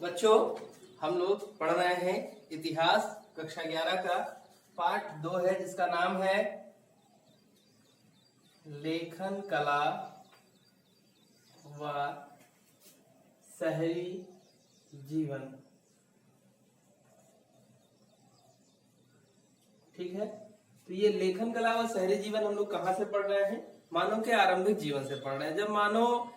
बच्चों, हम लोग पढ़ रहे हैं इतिहास कक्षा 11 का पाठ 2 है, जिसका नाम है लेखन कला व शहरी जीवन। ठीक है, तो ये लेखन कला व शहरी जीवन हम लोग कहाँ से पढ़ रहे हैं? मानव के आरंभिक जीवन से पढ़ रहे हैं। जब मानव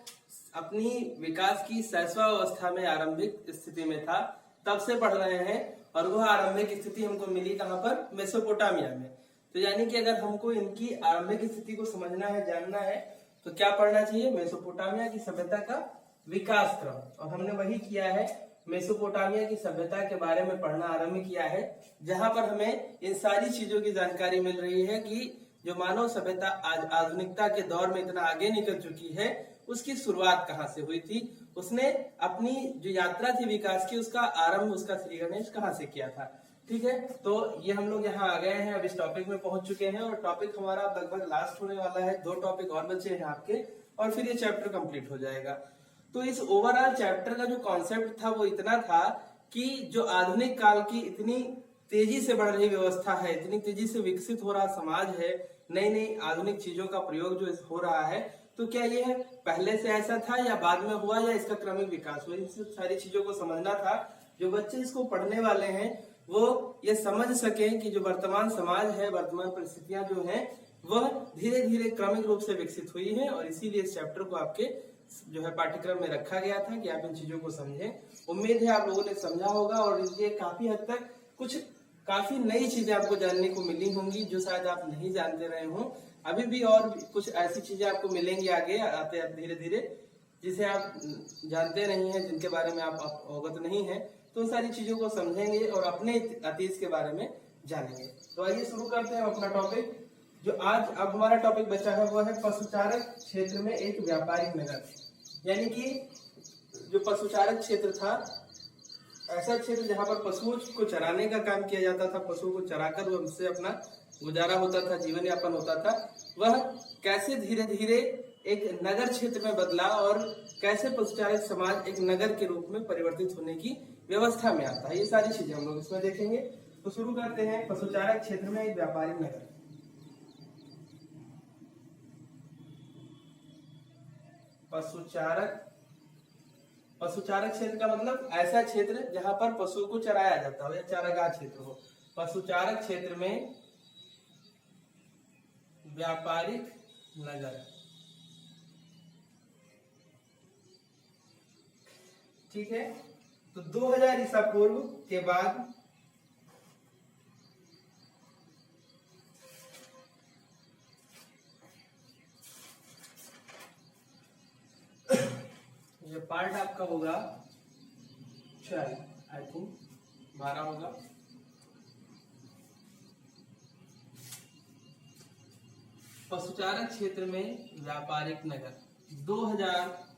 अपनी विकास की शैशवावस्था में आरंभिक स्थिति में था, तब से पढ़ रहे हैं। और वह आरंभिक स्थिति हमको मिली कहाँ पर? मेसोपोटामिया में। तो यानी कि अगर हमको इनकी आरंभिक स्थिति को समझना है, जानना है, तो क्या पढ़ना चाहिए? मेसोपोटामिया की सभ्यता का विकास क्रम। और हमने वही किया है, मेसोपोटामिया की सभ्यता के बारे में पढ़ना आरंभ किया है, जहां पर हमें इन सारी चीजों की जानकारी मिल रही है कि जो मानव सभ्यता आज आधुनिकता के दौर में इतना आगे निकल चुकी है, उसकी शुरुआत कहाँ से हुई थी, उसने अपनी जो यात्रा थी विकास की, उसका आरंभ, उसका श्री गणेश कहाँ से किया था। ठीक है, तो ये हम लोग यहाँ आ गए हैं, अब इस टॉपिक में पहुंच चुके हैं और टॉपिक हमारा लगभग लास्ट होने वाला है। 2 टॉपिक और बचे हैं आपके, और फिर ये चैप्टर कंप्लीट हो जाएगा। तो इस ओवरऑल चैप्टर का जो कॉन्सेप्ट था वो इतना था कि जो आधुनिक काल की इतनी तेजी से बढ़ रही व्यवस्था है, इतनी तेजी से विकसित हो रहा समाज है, नई नई आधुनिक चीजों का प्रयोग जो हो रहा है, तो क्या ये पहले से ऐसा था या बाद में हुआ या इसका क्रमिक विकास हुआ? इन सारी चीजों को समझना था। जो बच्चे इसको पढ़ने वाले हैं वो ये समझ सके कि जो वर्तमान समाज है, वर्तमान परिस्थितियां जो हैं, वह धीरे धीरे क्रमिक रूप से विकसित हुई है। और इसीलिए इस चैप्टर को आपके जो है पाठ्यक्रम में रखा गया था कि आप इन चीजों को समझें। उम्मीद है आप लोगों ने समझा होगा और ये काफी हद तक कुछ काफी नई चीजें आपको जानने को मिली होंगी जो शायद आप नहीं जानते रहे हों। अभी भी और कुछ ऐसी चीजें आपको मिलेंगी आगे आते धीरे धीरे, जिसे आप जानते नहीं हैं, जिनके बारे में आप अवगत नहीं है। तो उन सारी चीजों को समझेंगे और अपने अतीत के बारे में जानेंगे। तो आइए शुरू करते हैं अपना टॉपिक। जो आज अब हमारा टॉपिक बचा है वो है पशुचारक क्षेत्र में एक व्यापारिक नगर। यानी कि जो पशुचारक क्षेत्र था, ऐसा क्षेत्र जहां पर पशुओं को चराने का काम किया जाता था, पशुओं को चराकर उनसे अपना गुजारा होता था, जीवन यापन होता था, वह कैसे धीरे धीरे एक नगर क्षेत्र में बदला और कैसे पशुचारक समाज एक नगर के रूप में परिवर्तित होने की व्यवस्था में आता है, ये सारी चीजें हम लोग इसमें देखेंगे। तो शुरू करते हैं, पशुचारक क्षेत्र में एक व्यापारिक नगर। पशुचारक क्षेत्र का मतलब ऐसा क्षेत्र जहां पर पशु को चराया जाता हो या चारागाह क्षेत्र हो। पशुचारक क्षेत्र में व्यापारिक नगर। ठीक है, तो 2000 ईसा पूर्व के बाद ये पार्ट आपका होगा 12, आई थिंक 12 होगा। पशुचारक क्षेत्र में व्यापारिक नगर 2000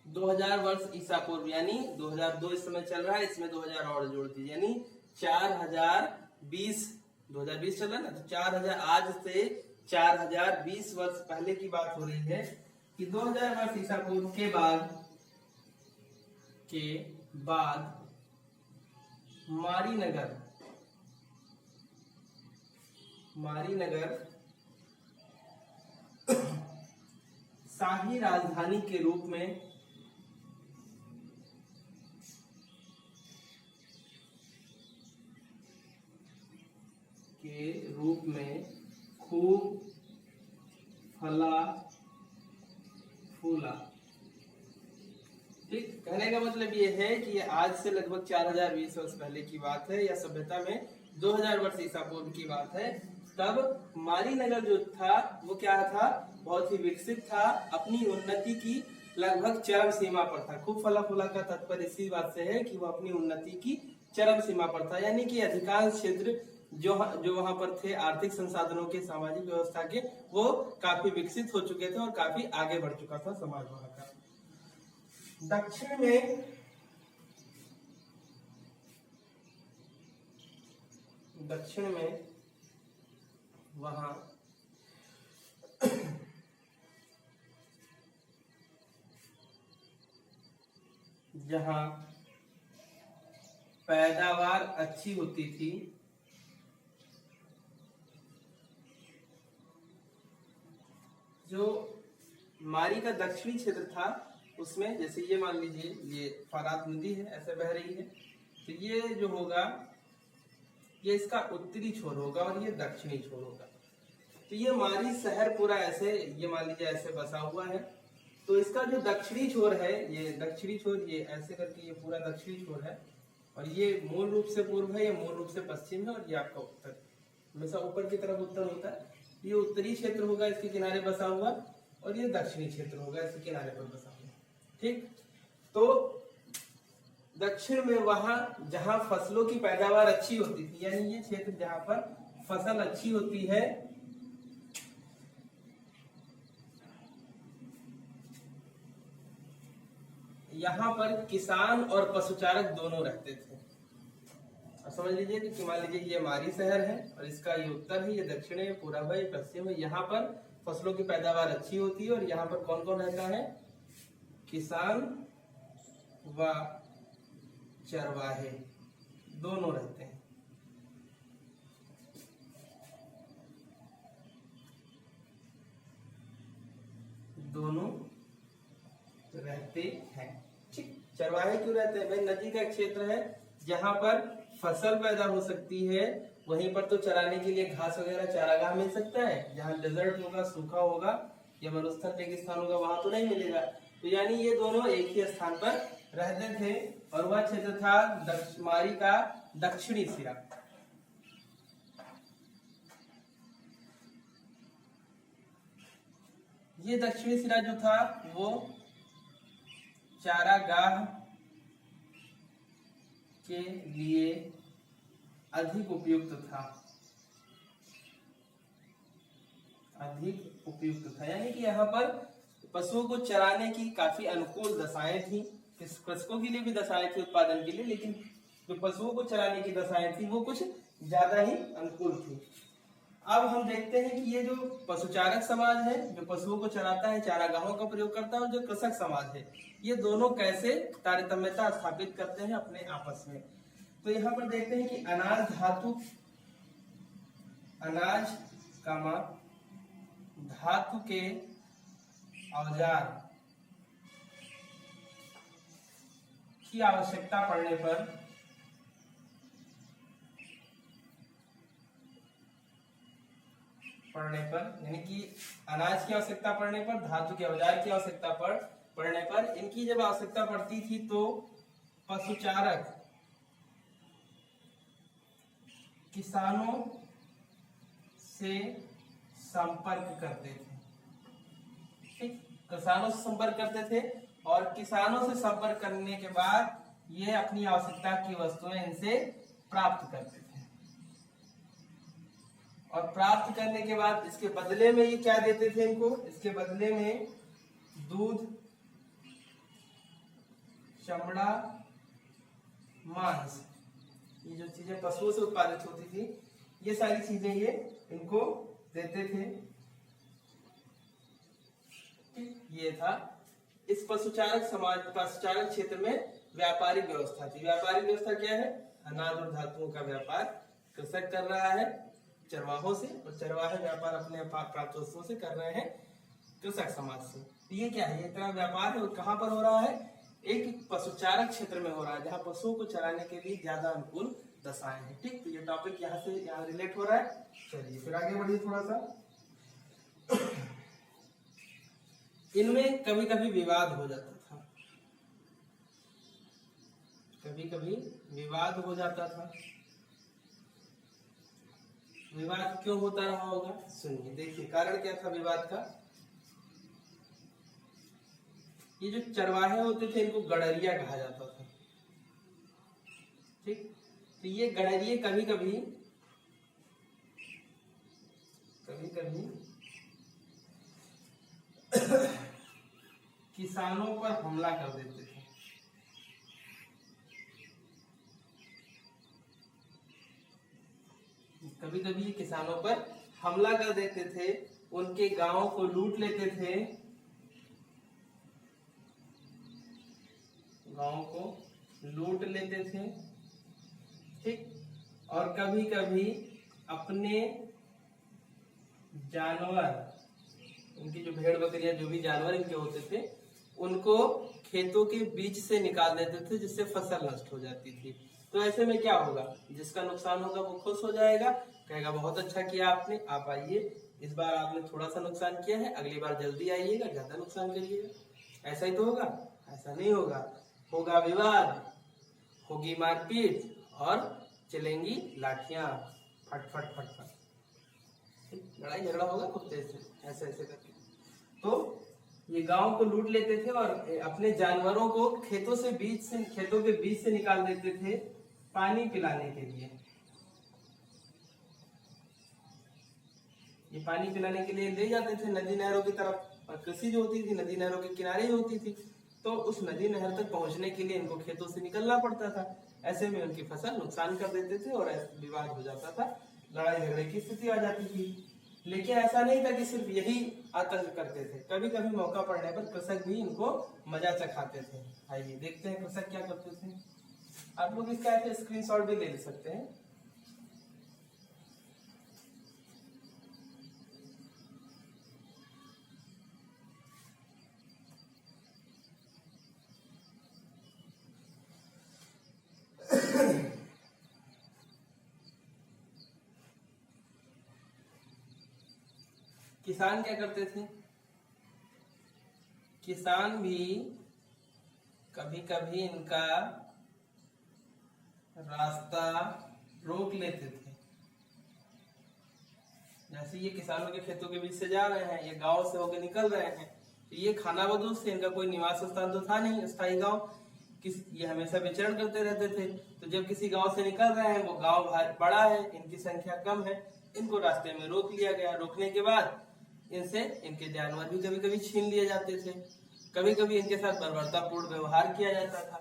2000 वर्ष ईसा पूर्व, यानी 2002 इस समय चल रहा है, इसमें 2000 और जोड़ दीजिए, यानी 4020 2020 चल रहा है ना, तो 4000 आज से 4020 वर्ष पहले की बात हो रही है कि 2000 वर्ष ईसा पूर्व के बाद मारीनगर शाही राजधानी के रूप में खूब फला फूला। ठीक, कहने का मतलब ये है कि आज से लगभग 4020 वर्ष पहले की बात है, या सभ्यता में 2000 वर्ष ईसा पूर्व की बात है। तब मारीनगर जो था वो क्या था? बहुत ही विकसित था, अपनी उन्नति की लगभग चरम सीमा पर था। खूब फला फूला का तात्पर्य इसी बात से है कि वो अपनी उन्नति की चरम सीमा पर था, यानी कि अधिकांश क्षेत्र जो जो वहां पर थे आर्थिक संसाधनों के, सामाजिक व्यवस्था के, वो काफी विकसित हो चुके थे और काफी आगे बढ़ चुका था समाज वहां का। दक्षिण में वहां जहां पैदावार अच्छी होती थी, जो मारी का दक्षिणी क्षेत्र था उसमें, जैसे ये मान लीजिए ये फरात नदी है, ऐसे बह रही है, तो ये जो होगा ये इसका उत्तरी छोर होगा और ये दक्षिणी छोर होगा। तो ये मारी शहर पूरा ऐसे, ये मान लीजिए ऐसे बसा हुआ है, तो इसका जो दक्षिणी छोर है, ये दक्षिणी छोर, ये ऐसे करके ये पूरा दक्षिणी छोर है, और ये मूल रूप से पूर्व है, ये मूल रूप से पश्चिम है, और ये आपका उत्तर, हमेशा ऊपर की तरफ उत्तर होता है। ये उत्तरी क्षेत्र होगा इसके किनारे बसा हुआ, और ये दक्षिणी क्षेत्र होगा इसके किनारे पर बसा हुआ। ठीक, तो दक्षिण में वहां जहां फसलों की पैदावार अच्छी होती थी, यानी ये क्षेत्र जहां पर फसल अच्छी होती है, यहाँ पर किसान और पशुचारक दोनों रहते थे। और समझ लीजिए कि मान लीजिए ये मारी शहर है और इसका ये उत्तर है, ये दक्षिण है, ये पूर्व है, ये पश्चिम है। यहाँ पर फसलों की पैदावार अच्छी होती है और यहाँ पर कौन कौन रहता है? किसान व चरवाहे दोनों रहते हैं। दोनों रहते हैं। ठीक, चरवाहे क्यों रहते हैं भाई? नदी का क्षेत्र है जहां पर फसल पैदा हो सकती है, वहीं पर तो चराने के लिए घास वगैरह चारागाह मिल सकता है। जहाँ डेजर्ट होगा, सूखा होगा या मरुस्थल रेगिस्तान होगा, वहां तो नहीं मिलेगा। तो यानी ये दोनों एक ही स्थान पर रहते थे और वह क्षेत्र था मारी का दक्षिणी सिरा। ये दक्षिणी सिरा जो था वो चारागाह के लिए अधिक उपयुक्त था, अधिक उपयुक्त था। यानी कि यहाँ पर पशुओं को चराने की काफी अनुकूल दशाएं थी। कृषकों के लिए भी दशाएं थी उत्पादन के लिए, लेकिन जो पशुओं को चराने की दशाएं थी वो कुछ ज्यादा ही अनुकूल थी। अब हम देखते हैं कि ये जो पशुचारक समाज है, जो पशुओं को चराता है, चारागाहों का प्रयोग करता है, और जो कृषक समाज है, ये दोनों कैसे तारतम्यता स्थापित करते हैं अपने आपस में। तो यहाँ पर देखते हैं कि अनाज धातु, अनाज कामा धातु के औजार की आवश्यकता पड़ने पर यानी कि अनाज की आवश्यकता पड़ने पर, धातु के औजार की आवश्यकता पड़ने पर, इनकी जब आवश्यकता पड़ती थी तो पशुचारक किसानों से संपर्क करते थे। ठीक, किसानों से संपर्क करते थे और किसानों से संपर्क करने के बाद ये अपनी आवश्यकता की वस्तुएं इनसे प्राप्त करते थे। और प्राप्त करने के बाद इसके बदले में ये क्या देते थे इनको? इसके बदले में दूध, चमड़ा, मांस, ये जो चीजें पशुओं से उत्पादित होती थी, ये सारी चीजें ये इनको देते थे। ये था इस पशुचारक समाज, पशुचारक क्षेत्र में व्यापारिक व्यवस्था थी। व्यापारिक व्यवस्था क्या है? अनाज और धातुओं का व्यापार कृषक कर रहा है चरवाहों से, और चरवाहे व्यापार अपने प्राप्त वस्तुओं से कर रहे हैं कृषक समाज से। ये क्या है? ये तरह व्यापार है। कहाँ पर हो रहा है? एक पशुचारक क्षेत्र में हो रहा है, जहाँ पशुओं को चराने के लिए ज्यादा अनुकूल दशाएं हैं। ठीक, तो ये टॉपिक यहाँ से यहाँ रिलेट हो रहा है। चलिए फिर आगे बढ़िए थोड़ा सा। इनमें कभी कभी विवाद हो जाता था, कभी कभी विवाद हो जाता था। विवाद क्यों होता रहा होगा? सुनिए, देखिए कारण क्या था विवाद का। ये जो चरवाहे होते थे इनको गड़रिया कहा जाता था। ठीक, तो ये गड़रिये कभी कभी किसानों पर हमला कर देते थे। कभी कभी किसानों पर हमला कर देते थे, उनके गांवों को लूट लेते थे, गांवों को लूट लेते थे। ठीक, और कभी कभी अपने जानवर, उनकी जो भेड़ बकरियां जो भी जानवर इनके होते थे उनको खेतों के बीच से निकाल देते थे, जिससे फसल नष्ट हो जाती थी। तो ऐसे में क्या होगा, जिसका नुकसान होगा वो खुश हो जाएगा, कहेगा बहुत अच्छा किया आपने, आप आइए, इस बार आपने थोड़ा सा नुकसान किया है, अगली बार जल्दी आइएगा, ज्यादा नुकसान करिएगा। ऐसा ही तो होगा? ऐसा नहीं होगा, होगा विवाद, होगी मारपीट और चलेंगी लाठियां, फट फट फट फट, लड़ाई झगड़ा होगा कुत्ते से, ऐसे ऐसे करके। तो ये गांव को लूट लेते थे और अपने जानवरों को खेतों के बीच से निकाल देते थे पानी पिलाने के लिए। ये पानी पिलाने के लिए ले जाते थे नदी नहरों की तरफ, और कृषि जो होती थी नदी नहरों के किनारे ही होती थी, तो उस नदी नहर तक पहुंचने के लिए इनको खेतों से निकलना पड़ता था। ऐसे में उनकी फसल नुकसान कर देते थे और विवाद हो जाता था, लड़ाई झगड़े की स्थिति आ जाती थी। लेकिन ऐसा नहीं था कि सिर्फ यही आतंक करते थे, कभी कभी मौका पड़ने पर कृषक भी इनको मजा चखाते थे। आइए देखते हैं कृषक क्या करते थे। आप लोग इसका ऐसे स्क्रीनशॉट भी ले सकते हैं। किसान क्या करते थे, किसान भी कभी कभी इनका रास्ता रोक लेते थे। जैसे ये किसानों के खेतों के बीच से जा रहे हैं, ये गांव से होकर निकल रहे हैं, तो ये खानाबदोश थे, इनका कोई निवास स्थान तो था नहीं, स्थायी गांव, ये हमेशा विचरण करते रहते थे। तो जब किसी गांव से निकल रहे हैं, वो गांव बड़ा है, इनकी संख्या कम है, इनको रास्ते में रोक लिया गया। रोकने के बाद इनसे इनके जानवर भी कभी कभी छीन लिए जाते थे, कभी कभी इनके साथ बर्बरतापूर्ण व्यवहार किया जाता था,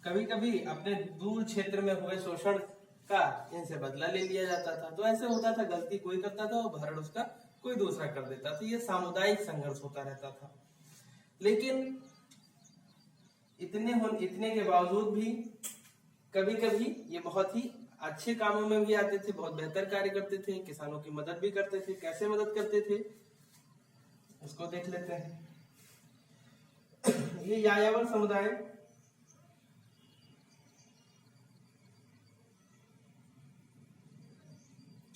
कभी कभी अपने दूर क्षेत्र में हुए शोषण का इनसे बदला ले लिया जाता था। तो ऐसे होता था, गलती कोई करता था और भरण उसका कोई दूसरा कर देता था। ये सामुदायिक संघर्ष होता रहता था। लेकिन इतने के बावजूद भी कभी कभी ये बहुत ही अच्छे कामों में भी आते थे, बहुत बेहतर कार्य करते थे, किसानों की मदद भी करते थे। कैसे मदद करते थे उसको देख लेते हैं। ये यायावर समुदाय,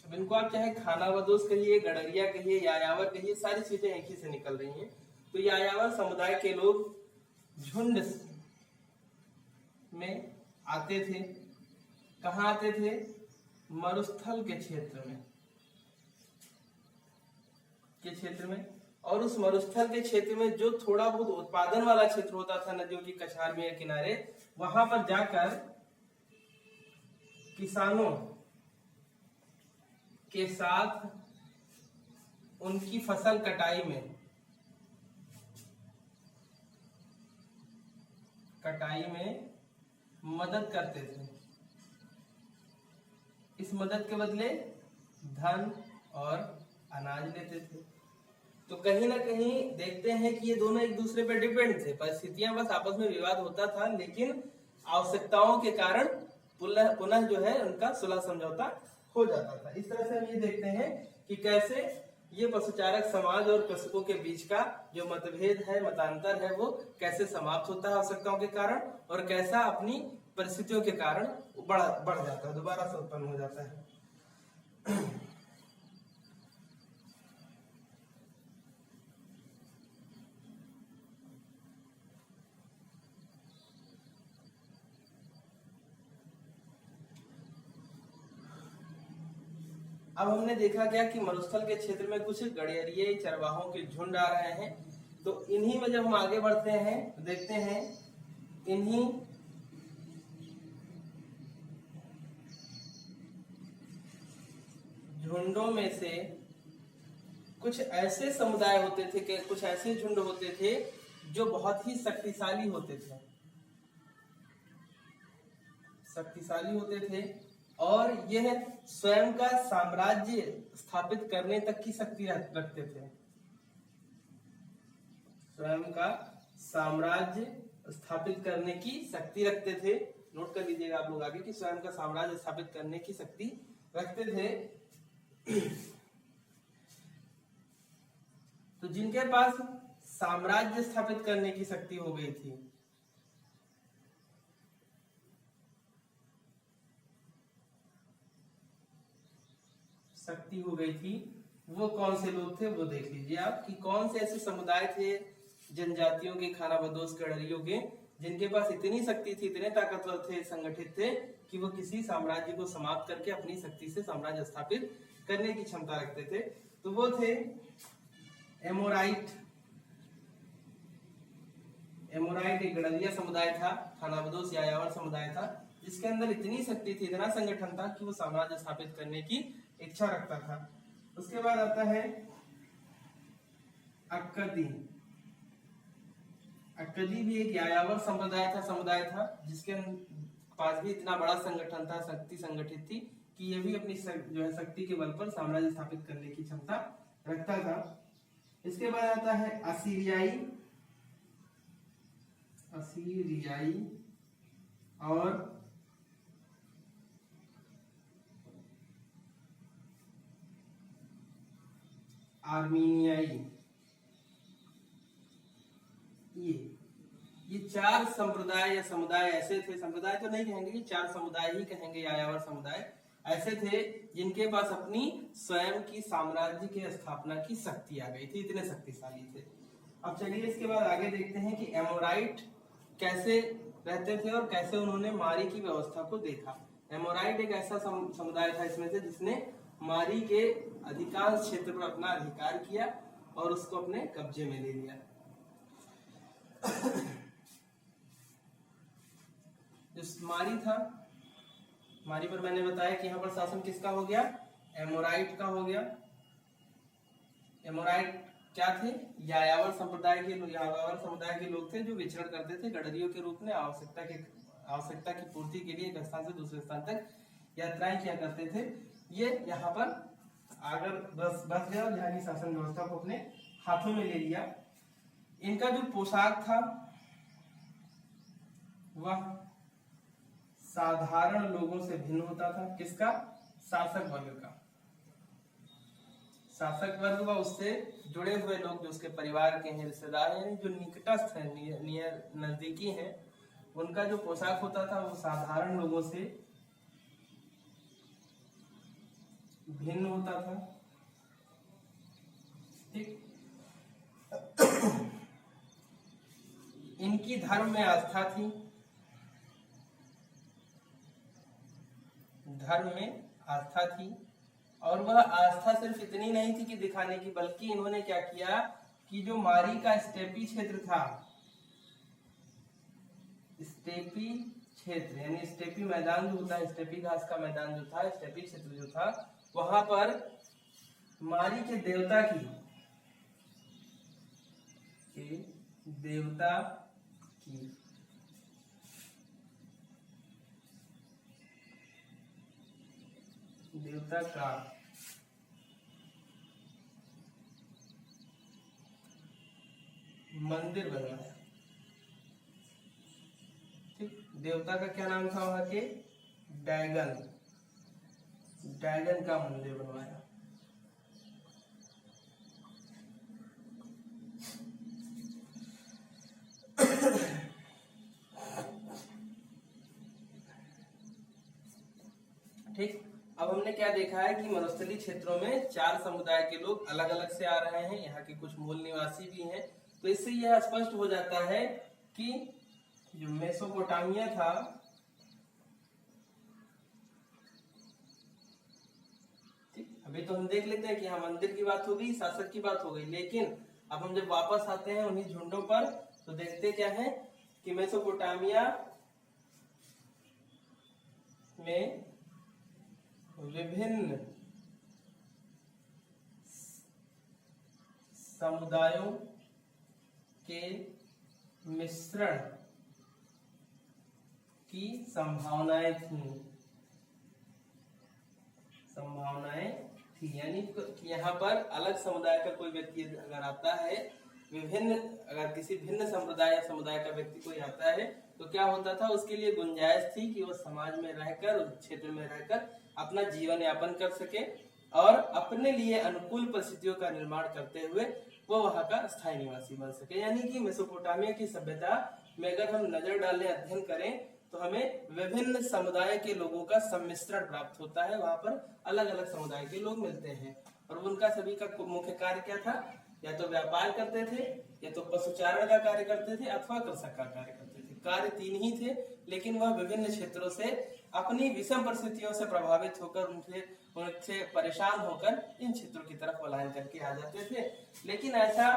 अब इनको आप चाहे खानाबदोश कहिए, गड़रिया कहिए, यायावर कहिए, सारी चीजें एक ही से निकल रही हैं। तो यायावर समुदाय के लोग झुंड में आते थे। कहाँ आते थे? मरुस्थल के क्षेत्र में। और उस मरुस्थल के क्षेत्र में जो थोड़ा बहुत उत्पादन वाला क्षेत्र होता था नदियों की कछार में या किनारे, वहां पर जाकर किसानों के साथ उनकी फसल कटाई में मदद करते थे। इस मदद के बदले धन और अनाज लेते थे। तो कहीं ना कहीं देखते हैं कि ये दोनों एक दूसरे पर डिपेंड थे। परिस्थितियां बस आपस में विवाद होता था, लेकिन आवश्यकताओं के कारण पुनः जो है उनका सुलह समझौता हो जाता था। इस तरह से हम ये देखते हैं कि कैसे ये पशुचारक समाज और कृषकों के बीच का जो मतभेद है, मतांतर है, वो कैसे समाप्त होता है आवश्यकताओं के कारण, और कैसा अपनी परिस्थितियों के कारण बढ़ जाता है, दोबारा से उत्पन्न हो जाता है। अब हमने देखा क्या कि मरुस्थल के क्षेत्र में कुछ गड़ेरिये चरवाहों के झुंड आ रहे हैं। तो इन्हीं में जब हम आगे बढ़ते हैं तो देखते हैं इन्हीं झुंडों में से कुछ ऐसे समुदाय होते थे कि कुछ ऐसे झुंड होते थे जो बहुत ही शक्तिशाली होते थे, शक्तिशाली होते थे और यह स्वयं का साम्राज्य स्थापित करने तक की शक्ति रखते थे, स्वयं का साम्राज्य स्थापित करने की शक्ति रखते थे। नोट कर लीजिएगा आप लोग आगे कि स्वयं का साम्राज्य स्थापित करने की शक्ति रखते थे। तो जिनके पास साम्राज्य स्थापित करने की शक्ति हो गई थी, शक्ति हो गई थी, वो कौन से लोग थे वो देख लीजिए आप कि कौन से ऐसे समुदाय थे जनजातियों के, खानाबदोश गडरियों के, जिनके पास इतनी शक्ति थी, इतने ताकतवर थे, संगठित थे कि वो किसी साम्राज्य को समाप्त करके अपनी शक्ति से साम्राज्य स्थापित करने की क्षमता रखते थे। तो वो थे एमोराइट। एमोराइट एक गडरिया समुदाय था, खानाबदोश यायावर समुदाय था, जिसके अंदर इतनी शक्ति थी, इतना संगठन था कि वो साम्राज्य स्थापित करने की इच्छा रखता था। उसके बाद आता है अक्कदी। अक्कदी भी एक यायावर समुदाय था जिसके पास भी इतना बड़ा संगठन था, शक्ति संगठित थी कि ये भी अपनी जो है शक्ति के बल पर साम्राज्य स्थापित करने की क्षमता रखता था। इसके बाद आता है असीरियाई। असीरियाई और आर्मीनियाई। ये चार संप्रदाय या समुदाय ऐसे थे, संप्रदाय तो नहीं कहेंगे, ये चार समुदाय ही कहेंगे, यायावर समुदाय ऐसे थे जिनके पास अपनी स्वयं की साम्राज्य की स्थापना की शक्ति आ गई थी, इतने शक्तिशाली थे। अब चलिए इसके बाद आगे देखते हैं कि एमोराइट कैसे रहते थे और कैसे उन्होंने मारी की व्यवस्था को देखा। एमोराइट एक ऐसा समुदाय था इसमें से जिसने मारी के अधिकांश क्षेत्र पर अपना अधिकार किया और उसको अपने कब्जे में ले लिया। जो मारी था, मारी पर मैंने बताया कि यहाँ पर शासन किसका हो गया, एमोराइट का हो गया। एमोराइट क्या थे, यायावर समुदाय के लोग थे जो विचरण करते थे गडरियों के रूप में, आवश्यकता की पूर्ति के लिए एक स्थान से दूसरे स्थान तक यात्राएं किया करते थे। ये यहाँ पर अगर बस गया और यहाँ की शासन व्यवस्था को अपने हाथों में ले लिया। इनका जो पोशाक था वह साधारण लोगों से भिन्न होता था। किसका, शासक वर्ग का। शासक वर्ग व उससे जुड़े हुए लोग जो उसके परिवार के हैं, रिश्तेदार हैं, जो निकटस्थ हैं, नियर नजदीकी हैं, उनका जो पोशाक होता था वो साधारण लोगों से भिन्न होता था। ठीक। इनकी धर्म में आस्था थी, धर्म में आस्था थी, और वह आस्था सिर्फ इतनी नहीं थी कि दिखाने की, बल्कि इन्होंने क्या किया कि जो मारी का स्टेपी क्षेत्र था, स्टेपी क्षेत्र यानी स्टेपी मैदान जो होता है, स्टेपी घास का मैदान जो था, स्टेपी क्षेत्र जो था, वहां पर मारी के देवता की देवता का मंदिर बनवाया। ठीक, देवता का क्या नाम था वहां के, डैगन का मंदिर बनवाया। ठीक, अब हमने क्या देखा है कि मरुस्थलीय क्षेत्रों में चार समुदाय के लोग अलग अलग से आ रहे हैं, यहाँ के कुछ मूल निवासी भी हैं। तो इससे यह स्पष्ट हो जाता है कि जो मेसोपोटामिया था, ठीक, अभी तो हम देख लेते हैं कि यहाँ मंदिर की बात हो गई, शासक की बात हो गई, लेकिन अब हम जब वापस आते हैं उन्हीं झुंडों पर तो देखते क्या है कि मेसोपोटामिया में विभिन्न समुदायों के मिश्रण की संभावनाएं थी, यानी कि यहाँ पर अलग समुदाय का कोई व्यक्ति अगर आता है, अगर किसी भिन्न संप्रदाय या समुदाय का व्यक्ति कोई आता है तो क्या होता था, उसके लिए गुंजाइश थी कि वो समाज में रहकर, उस क्षेत्र में रहकर अपना जीवन यापन कर सके और अपने लिए अनुकूल परिस्थितियों का निर्माण करते हुए वो वहां का स्थायी निवासी बन सके। यानी कि मेसोपोटामिया की सभ्यता में अगर हम नजर डालें, अध्ययन करें तो हमें विभिन्न समुदाय के लोगों का सम्मिश्रण प्राप्त होता है। वहां पर अलग अलग समुदाय के लोग मिलते हैं और उनका सभी का मुख्य कार्य क्या था, या तो व्यापार करते थे, या तो पशुचारण का कार्य करते थे, अथवा कृषक का कार्य करते थे। कार्य तीन ही थे, लेकिन वह विभिन्न क्षेत्रों से अपनी विषम परिस्थितियों से प्रभावित होकर, उनसे परेशान होकर इन क्षेत्रों की तरफ पलायन करके आ जाते थे। लेकिन ऐसा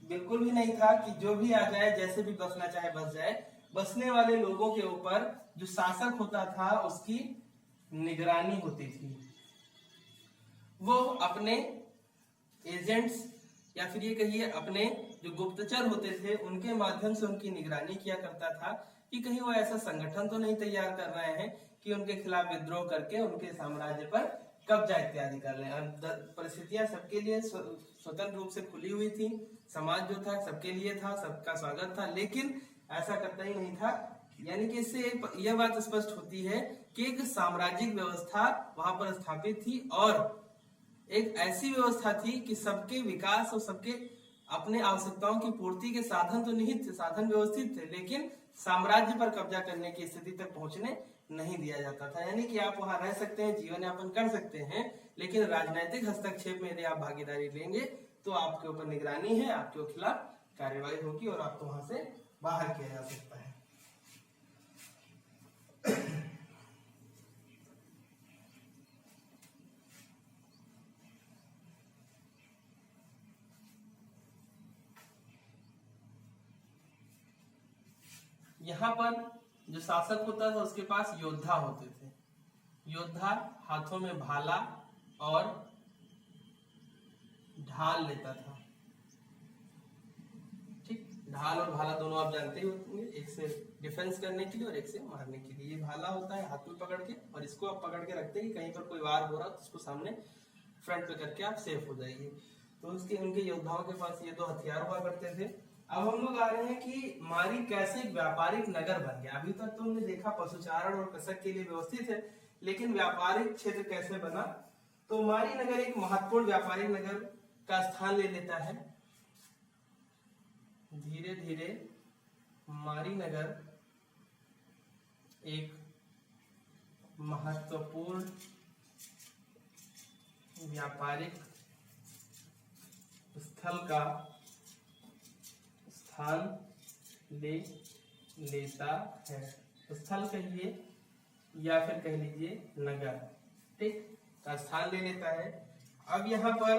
बिल्कुल भी नहीं था कि जो भी आ जाए, जैसे भी बसना चाहे बस जाए। बसने वाले लोगों के ऊपर जो शासक होता था उसकी निगरानी होती थी। वो अपने एजेंट्स या फिर ये कहिए अपने जो गुप्तचर होते थे उनके माध्यम से उनकी निगरानी किया करता था कि कहीं वो ऐसा संगठन तो नहीं तैयार कर रहे हैं कि उनके खिलाफ विद्रोह करके उनके साम्राज्य पर कब्जा इत्यादि कर रहे हैं। परिस्थितियां सबके लिए स्वतंत्र रूप से खुली हुई थी, समाज जो था सबके लिए था, सबका स्वागत था, लेकिन ऐसा करता ही नहीं था। यानी कि इससे यह बात स्पष्ट होती है कि एक साम्राज्यिक व्यवस्था वहां पर स्थापित थी और एक ऐसी व्यवस्था थी कि सबके विकास और सबके अपने आवश्यकताओं की पूर्ति के साधन तो निहित थे, साधन व्यवस्थित थे, लेकिन साम्राज्य पर कब्जा करने की स्थिति तक पहुंचने नहीं दिया जाता था। यानी कि आप वहां रह सकते हैं, जीवन यापन कर सकते हैं, लेकिन राजनीतिक हस्तक्षेप में यदि आप भागीदारी लेंगे तो आपके ऊपर निगरानी है, आपके खिलाफ कार्यवाही होगी और आपको वहां से बाहर किया जा सकता है। यहाँ पर जो शासक होता था उसके पास योद्धा होते थे। योद्धा हाथों में भाला और ढाल लेता था। ठीक, ढाल और भाला दोनों आप जानते ही होंगे, एक से डिफेंस करने के लिए और एक से मारने के लिए। ये भाला होता है हाथ में पकड़ के, और इसको आप पकड़ के रखते हैं कि कहीं पर कोई वार हो रहा तो उसको सामने फ्रंट पे करके आप सेफ हो जाइए। तो उनके योद्धाओं के पास ये दो हथियार हुआ करते थे। अब हम लोग आ रहे हैं कि मारी कैसे एक व्यापारिक नगर बन गया। अभी तक तो हमने देखा पशुचारण और कृषक के लिए व्यवस्थित है, लेकिन व्यापारिक क्षेत्र कैसे बना। तो मारी नगर एक महत्वपूर्ण व्यापारिक नगर का स्थान ले लेता है। धीरे धीरे मारी नगर एक महत्वपूर्ण व्यापारिक स्थल का स्थान ले लेता है। स्थल कहिए या फिर कह लीजिए नगर, ठीक, का स्थान ले लेता है। अब यहाँ पर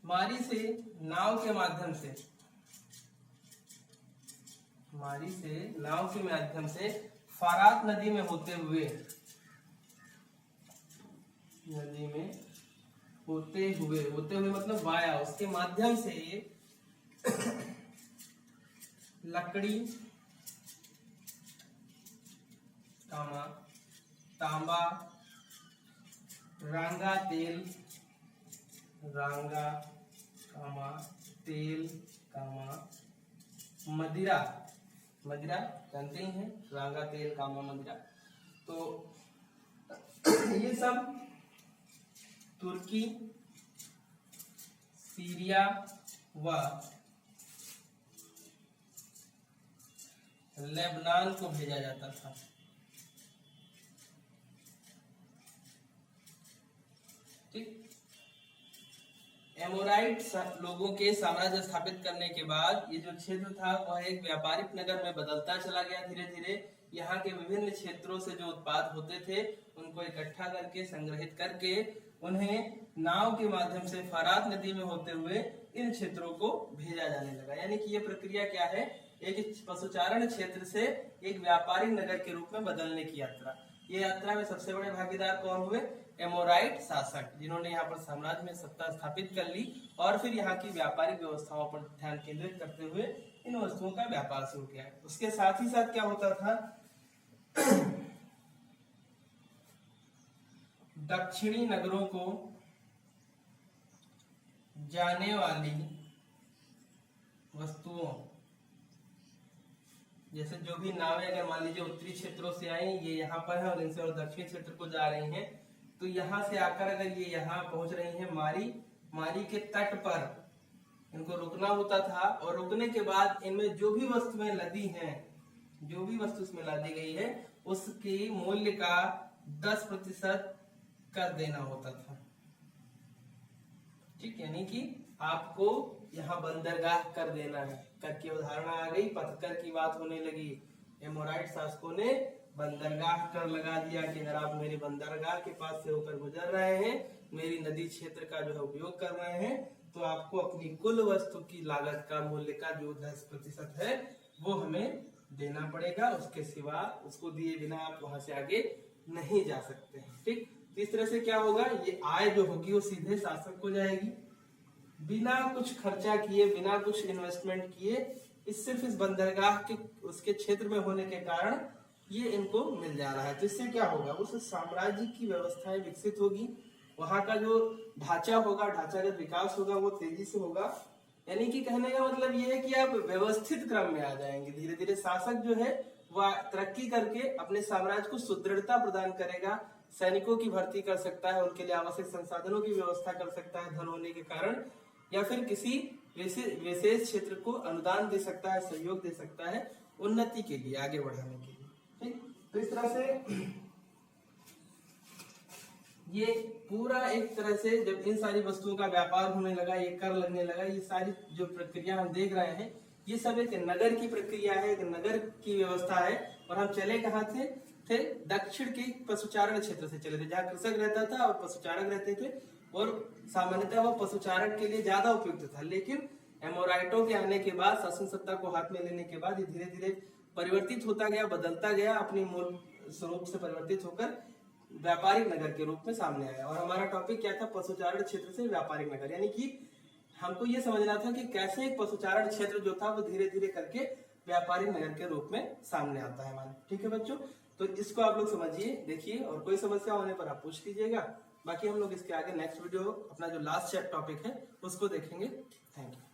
मारी से नाव के माध्यम से फरात नदी में होते हुए मतलब वाया, उसके माध्यम से लकड़ी, तांबा, रांगा तेल, मदिरा जानते ही हैं, रांगा तेल, मदिरा। तो ये सब तुर्की, सीरिया व लेबनान को भेजा जाता था। ठीक, एमोराइट लोगों के साम्राज्य स्थापित करने के बाद ये जो क्षेत्र था वह एक व्यापारिक नगर में बदलता चला गया। धीरे धीरे यहाँ के विभिन्न क्षेत्रों से जो उत्पाद होते थे उनको इकट्ठा करके, संग्रहित करके उन्हें नाव के माध्यम से फरात नदी में होते हुए इन क्षेत्रों को भेजा जाने लगा। यानी कि ये प्रक्रिया क्या है, एक पशुचारण क्षेत्र से एक व्यापारिक नगर के रूप में बदलने की यात्रा। ये यात्रा में सबसे बड़े भागीदार कौन हुए, एमोराइट शासक, जिन्होंने यहाँ पर साम्राज्य में सत्ता स्थापित कर ली और फिर यहाँ की व्यापारिक व्यवस्थाओं पर ध्यान केंद्रित करते हुए इन वस्तुओं का व्यापार शुरू किया। उसके साथ ही साथ क्या होता था, दक्षिणी नगरों को जाने वाली वस्तुओं, जैसे जो भी नावें अगर मान लीजिए उत्तरी क्षेत्रों से आई, ये यहाँ पर है और इनसे और दक्षिणी क्षेत्र को जा रही हैं, तो यहाँ से आकर अगर ये यहाँ पहुंच रही हैं मारी के तट पर इनको रुकना होता था और रुकने के बाद इनमें जो भी वस्तुएं लदी हैं, जो भी वस्तु इसमें लादी गई है उसकी मूल्य का 10% कर देना होता था। ठीक, यानी कि आपको यहाँ बंदरगाह कर देना है। कर की अवधारणा आ गई, पथकर की बात होने लगी। एमोराइट शासकों ने बंदरगाह कर लगा दिया कि अगर आप मेरे बंदरगाह के पास से होकर गुजर रहे हैं, मेरी नदी क्षेत्र का जो है उपयोग कर रहे हैं, तो आपको अपनी कुल वस्तु की लागत का मूल्य का जो 10% है वो हमें देना पड़ेगा। उसके सिवा उसको दिए बिना आप वहां से आगे नहीं जा सकते हैं। ठीक, इस तरह से क्या होगा, ये आय जो होगी वो सीधे शासक को जाएगी, बिना कुछ खर्चा किए, बिना कुछ इन्वेस्टमेंट किए। इस सिर्फ इस बंदरगाह के उसके क्षेत्र में होने के कारण ये इनको मिल जा रहा है। तो इससे क्या होगा, उस साम्राज्य की व्यवस्थाएं विकसित होगी, वहां का जो ढांचा होगा, ढांचागत विकास होगा वो तेजी से होगा। यानी कि कहने का मतलब ये है कि आप व्यवस्थित क्रम में आ जाएंगे। धीरे धीरे शासक जो है वह तरक्की करके अपने साम्राज्य को सुदृढ़ता प्रदान करेगा, सैनिकों की भर्ती कर सकता है, उनके लिए आवश्यक संसाधनों की व्यवस्था कर सकता है धन होने के कारण, या फिर किसी विशेष क्षेत्र को अनुदान दे सकता है, सहयोग दे सकता है उन्नति के लिए, आगे बढ़ाने के लिए। ठीक, तो इस तरह से ये पूरा एक तरह से जब इन सारी वस्तुओं का व्यापार होने लगा, ये कर लगने लगा, ये सारी जो प्रक्रिया हम देख रहे हैं ये सब एक नगर की प्रक्रिया है, एक नगर की व्यवस्था है। और हम चले कहाँ थे दक्षिण के पशुचारण क्षेत्र से चले थे, जहाँ कृषक रहता था और पशुचारक रहते थे, और सामान्यतः वह पशुचारक के लिए ज्यादा उपयुक्त था। लेकिन एमोराइटों के आने के बाद, शासन सत्ता को हाथ में लेने के बाद ये धीरे धीरे परिवर्तित होता गया, बदलता गया, अपनी मूल स्वरूप से परिवर्तित होकर व्यापारिक नगर के रूप में सामने आया। और हमारा टॉपिक क्या था, पशुचारण क्षेत्र से व्यापारिक नगर। यानी कि हमको ये समझना था कि कैसे एक पशुचारण क्षेत्र जो था वो धीरे धीरे करके व्यापारिक नगर के रूप में सामने आता है हमारे। ठीक है बच्चों, तो इसको आप लोग समझिए, देखिए, और कोई समस्या होने पर आप पूछ लीजिएगा। बाकी हम लोग इसके आगे नेक्स्ट वीडियो अपना जो लास्ट टॉपिक है उसको देखेंगे। Thank you.